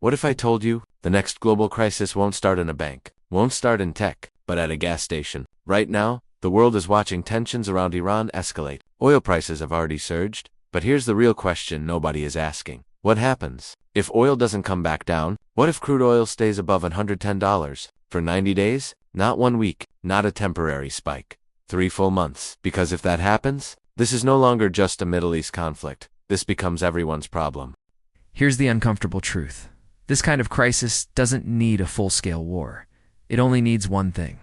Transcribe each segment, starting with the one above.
What if I told you the next global crisis won't start in a bank, won't start in tech, but at a gas station? Right now, the world is watching tensions around Iran escalate. Oil prices have already surged, but here's the real question nobody is asking. What happens if oil doesn't come back down? What if crude oil stays above $110 for 90 days? Not 1 week, not a temporary spike. 3 full months. Because if that happens, this is no longer just a Middle East conflict. This becomes everyone's problem. Here's the uncomfortable truth. This kind of crisis doesn't need a full-scale war. It only needs one thing: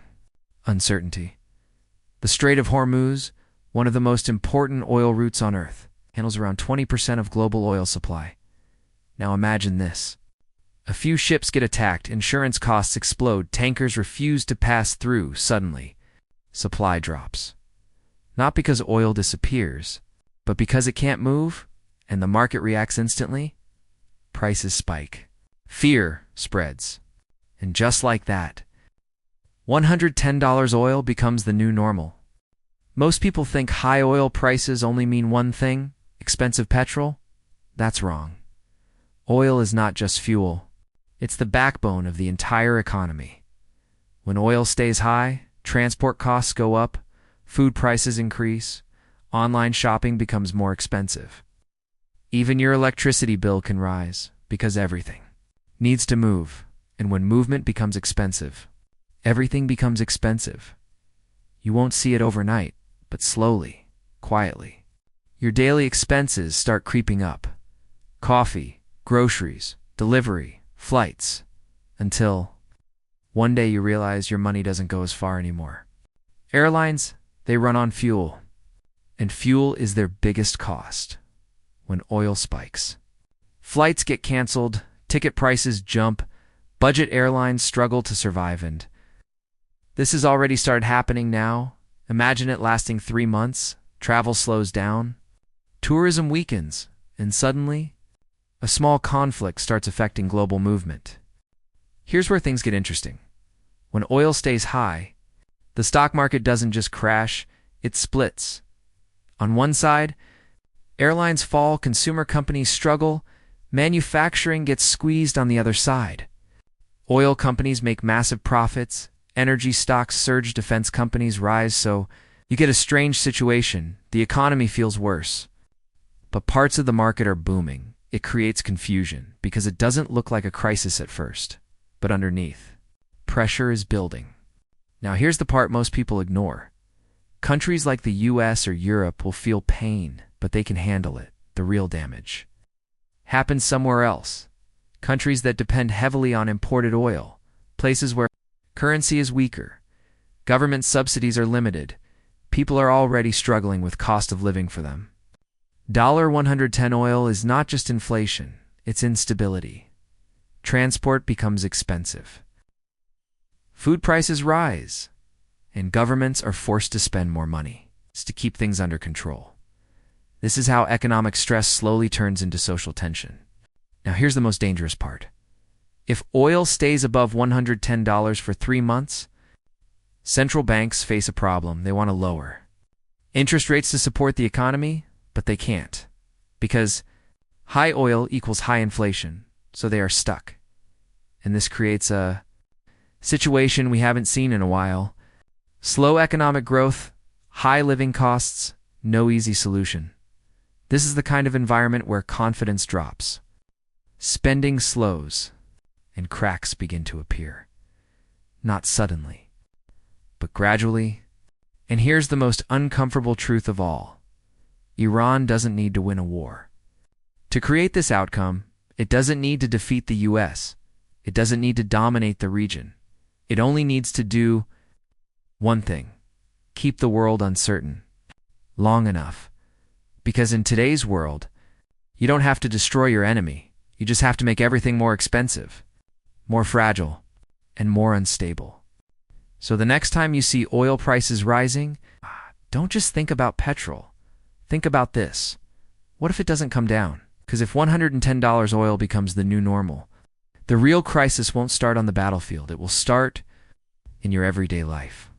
uncertainty. The Strait of Hormuz, one of the most important oil routes on Earth, handles around 20% of global oil supply. Now imagine this. A few ships get attacked, insurance costs explode, tankers refuse to pass through. Suddenly, supply drops. Not because oil disappears, but because it can't move, and the market reacts instantly. Prices spike. Fear spreads. And just like that, $110 oil becomes the new normal. Most people think high oil prices only mean one thing: expensive petrol. That's wrong. Oil is not just fuel. It's the backbone of the entire economy. When oil stays high, transport costs go up, food prices increase, online shopping becomes more expensive. Even your electricity bill can rise, because everything needs to move, and when movement becomes expensive, everything becomes expensive. You won't see it overnight, but slowly, quietly. Your daily expenses start creeping up. Coffee, groceries, delivery, flights, until one day you realize your money doesn't go as far anymore. Airlines, they run on fuel, and fuel is their biggest cost. When oil spikes, flights get canceled, ticket prices jump, budget airlines struggle to survive, and this has already started happening now. Imagine it lasting 3 months. Travel slows down, tourism weakens, and suddenly, a small conflict starts affecting global movement. Here's where things get interesting. When oil stays high, the stock market doesn't just crash, it splits. On one side, airlines fall, consumer companies struggle, manufacturing gets squeezed on the other side. Oil companies make massive profits, energy stocks surge, defense companies rise, so you get a strange situation. The economy feels worse, but parts of the market are booming. It creates confusion because it doesn't look like a crisis at first, but underneath, pressure is building. Now here's the part most people ignore. Countries like the US or Europe will feel pain, but they can handle it. The real damage happens somewhere else. Countries that depend heavily on imported oil, places where currency is weaker, government subsidies are limited, people are already struggling with cost of living for them. $110 oil is not just inflation, it's instability. Transport becomes expensive. Food prices rise, and governments are forced to spend more money to keep things under control. This is how economic stress slowly turns into social tension. Now here's the most dangerous part. If oil stays above $110 for 3 months, central banks face a problem. They want to lower interest rates to support the economy, but they can't, because high oil equals high inflation, so they are stuck. And this creates a situation we haven't seen in a while. Slow economic growth, high living costs, no easy solution. This is the kind of environment where confidence drops, spending slows, and cracks begin to appear. Not suddenly, but gradually. And here's the most uncomfortable truth of all. Iran doesn't need to win a war to create this outcome. It doesn't need to defeat the US. It doesn't need to dominate the region. It only needs to do one thing: keep the world uncertain long enough. Because in today's world, you don't have to destroy your enemy. You just have to make everything more expensive, more fragile, and more unstable. So the next time you see oil prices rising, don't just think about petrol. Think about this. What if it doesn't come down? Because if $110 oil becomes the new normal, the real crisis won't start on the battlefield. It will start in your everyday life.